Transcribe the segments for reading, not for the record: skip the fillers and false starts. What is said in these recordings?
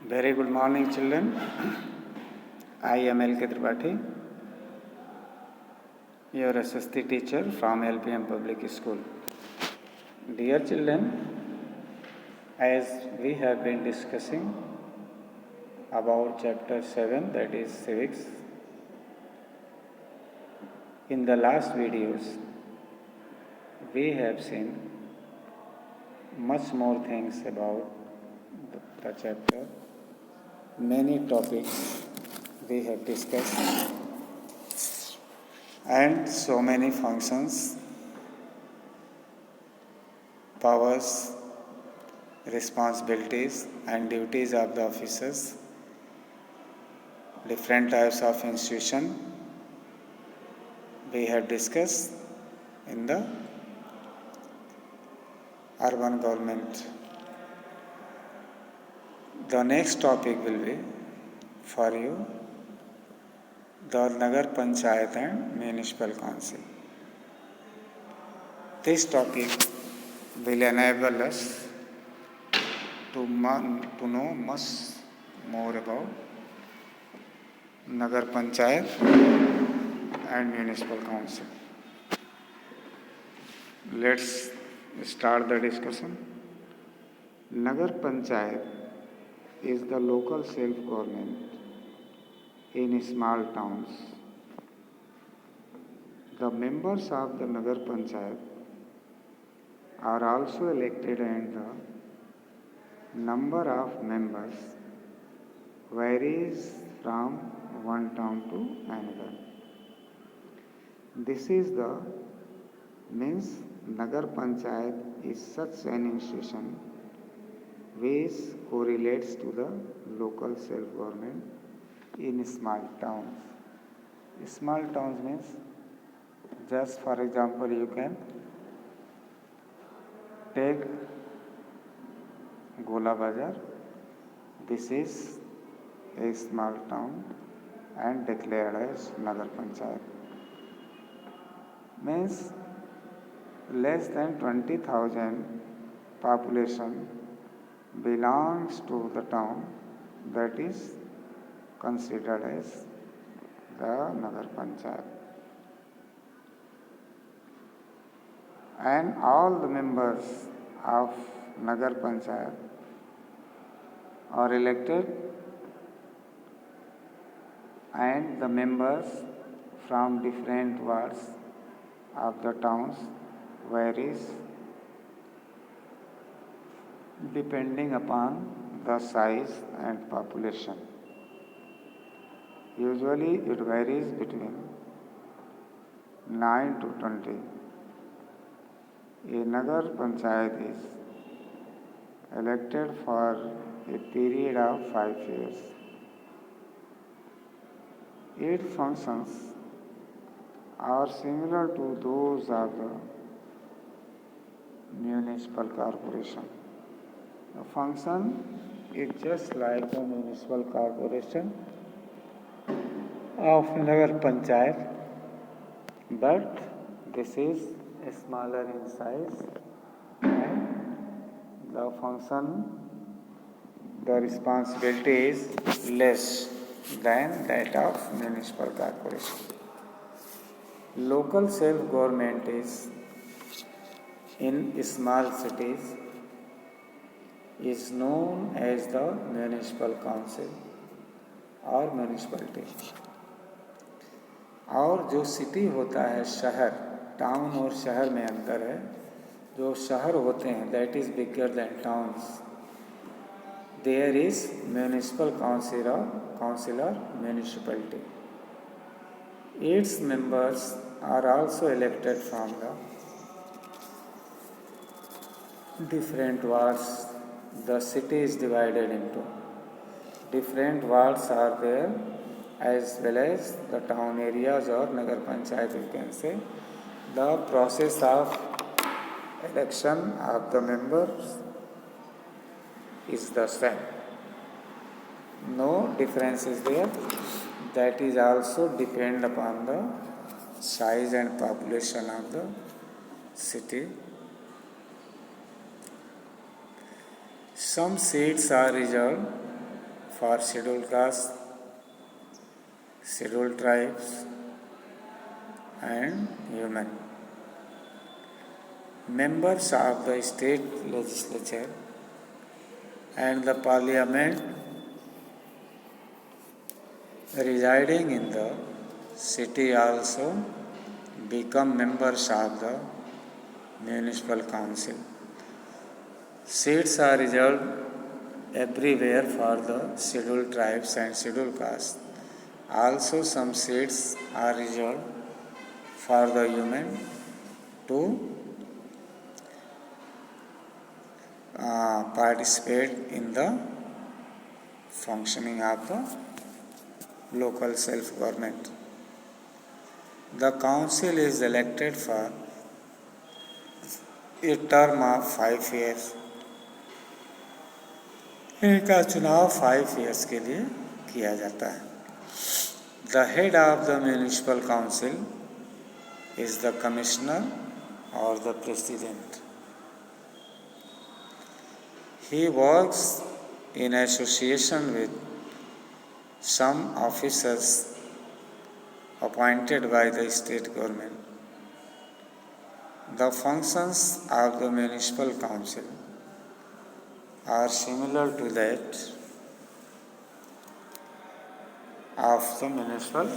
Very good morning, children. I am L.K. Tripathi, your SST teacher from LPM Public School. Dear children, as we have been discussing about chapter 7, that is civics, in the last videos we have seen much more things about the chapter. Many topics we have discussed and so many functions, powers, responsibilities and duties of the officers, different types of institution we have discussed in the urban government. The next topic will be for you the Nagar Panchayat and Municipal Council. This topic will enable us to know much more about Nagar Panchayat and Municipal Council. Let's start the discussion. Nagar Panchayat is the local self-government in small towns. The members of the Nagar Panchayat are also elected and the number of members varies from one town to another. This is the means Nagar Panchayat is such an institution which correlates to the local self-government in small towns. Small towns means, just for example, you can take Gola Bazar. This is a small town and declared as Nagar Panchayat. Means less than 20,000 population belongs to the town, that is considered as the Nagar Panchayat. And all the members of Nagar Panchayat are elected, and the members from different wards of the towns varies depending upon the size and population. Usually it varies between 9 to 20. A Nagar Panchayat is elected for a period of 5 years. Its functions are similar to those of the municipal corporation. The function is just like the municipal corporation of Nagar Panchayat, but this is smaller in size and the function, the responsibility is less than that of municipal corporation. Local self-government is in small cities is known as the municipal council और municipality. और जो city होता है शहर, town और शहर में अंतर है. जो शहर होते हैं that is bigger than towns, there is municipal council और municipality. Its members are also elected from the different wards. The city is divided into different wards are there, as well as the town areas or Nagar Panchayat, you can say. The process of election of the members is the same. No difference is there. That is also depend upon the size and population of the city. Some seats are reserved for scheduled castes, scheduled tribes, and women. Members of the state legislature and the parliament residing in the city also become members of the municipal council. Seats are reserved everywhere for the scheduled tribes and scheduled castes. Also, some seats are reserved for the women to participate in the functioning of the local self-government. The council is elected for a term of 5 years. इनका चुनाव 5 years के लिए किया जाता है. The head of the municipal council is the commissioner or the president. He works in association with some officers appointed by the state government. The functions of the municipal council are similar to that of the municipal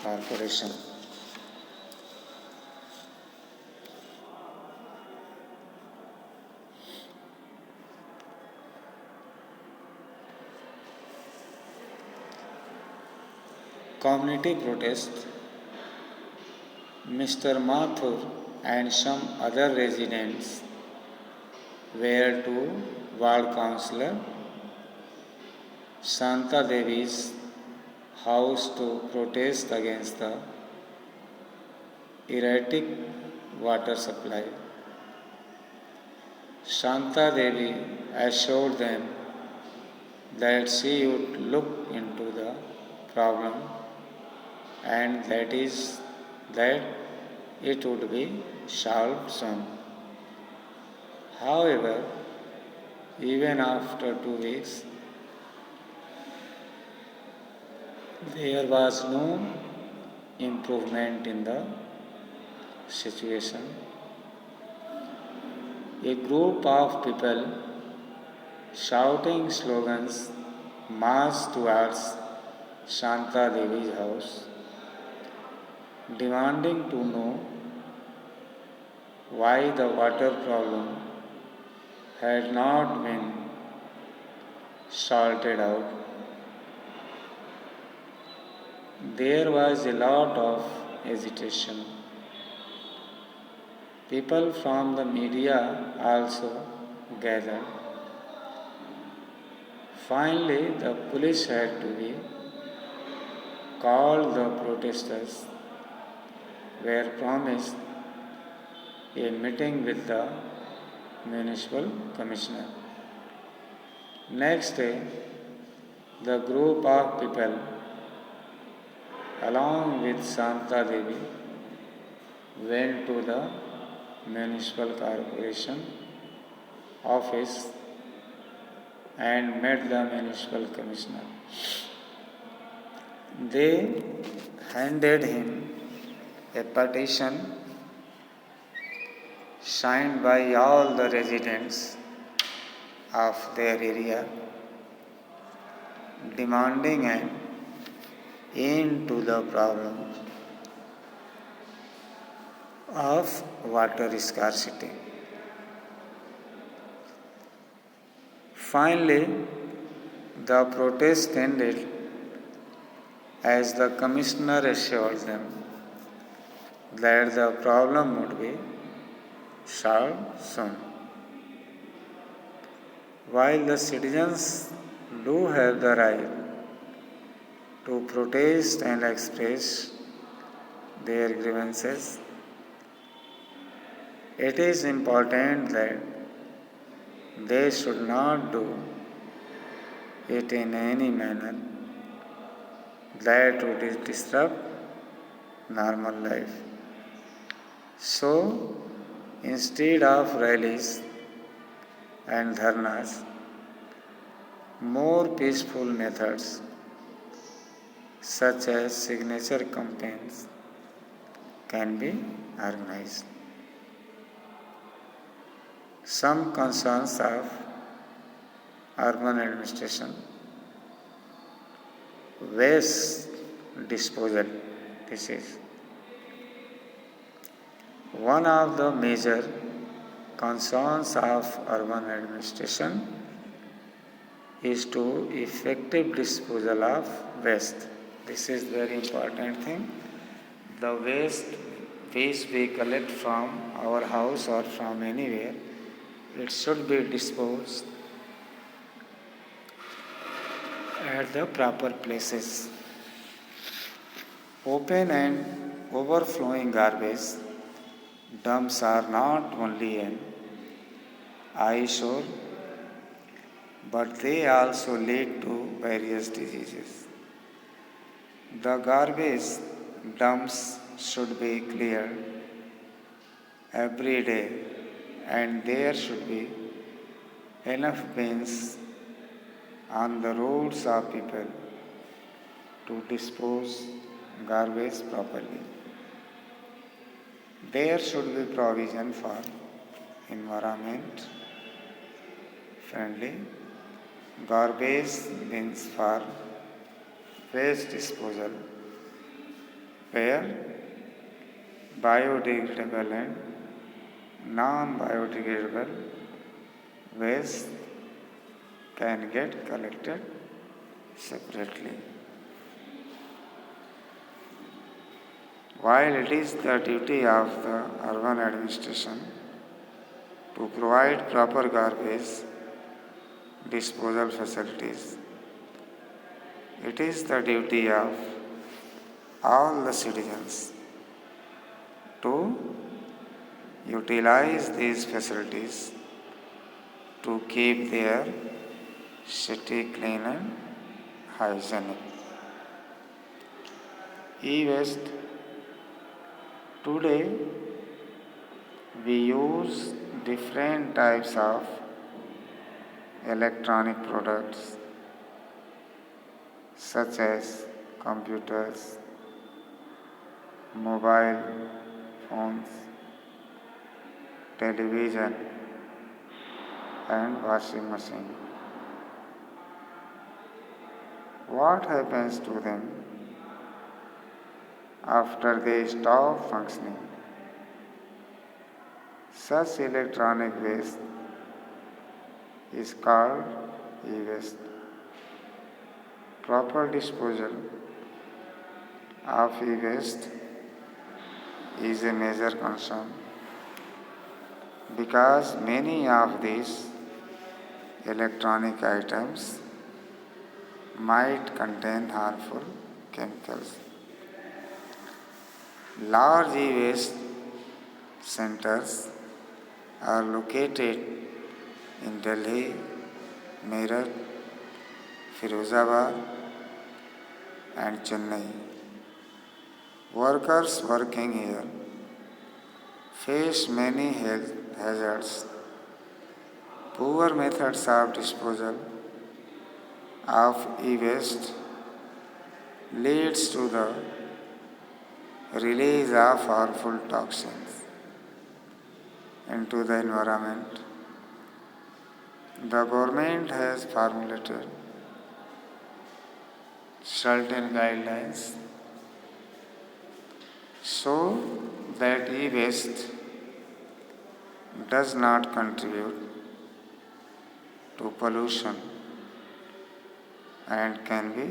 corporation. Community protest. Mr. Mathur and some other residents were to ward councillor Shanta Devi's house to protest against the erratic water supply. Shanta Devi assured them that she would look into the problem and that it would be solved soon. However, even after 2 weeks, there was no improvement in the situation. A group of people shouting slogans marched towards Shanta Devi's house, demanding to know why the water problem had not been sorted out. There was a lot of agitation. People from the media also gathered. Finally, the police had to be called. The protesters were promised a meeting with the municipal commissioner. Next day, the group of people, along with Shanta Devi, went to the municipal corporation office and met the municipal commissioner. They handed him a petition signed by all the residents of their area, demanding an end to the problem of water scarcity. Finally, the protest ended as the commissioner assured them that the problem would be solved soon. While the citizens do have the right to protest and express their grievances, it is important that they should not do it in any manner that would disrupt normal life. So, instead of rallies and dharnas, more peaceful methods such as signature campaigns can be organized. Some concerns of urban administration: waste disposal. This is one of the major concerns of urban administration is to effective disposal of waste. This is very important thing. The waste which we collect from our house or from anywhere, it should be disposed at the proper places. Open and overflowing garbage dumps are not only an eyesore, but they also lead to various diseases. The garbage dumps should be cleared every day, and there should be enough bins on the roads of people to dispose garbage properly. There should be provision for environment friendly garbage bins for waste disposal where biodegradable and non-biodegradable waste can get collected separately. While it is the duty of the urban administration to provide proper garbage disposal facilities, it is the duty of all the citizens to utilize these facilities to keep their city clean and hygienic. E-waste. Today we use different types of electronic products such as computers, mobile phones, television and washing machine. What happens to them after they stop functioning? Such electronic waste is called e-waste. Proper disposal of e-waste is a major concern because many of these electronic items might contain harmful chemicals. Large e-waste centers are located in Delhi, Meerut, Firozabad and Chennai. Workers working here face many health hazards. Poor methods of disposal of e-waste leads to the release of harmful toxins into the environment. The government has formulated certain guidelines so that e-waste does not contribute to pollution and can be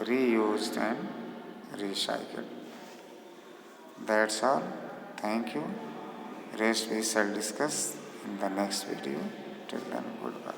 reused and recycled. That's all. Thank you. Rest we shall discuss in the next video. Till then, goodbye.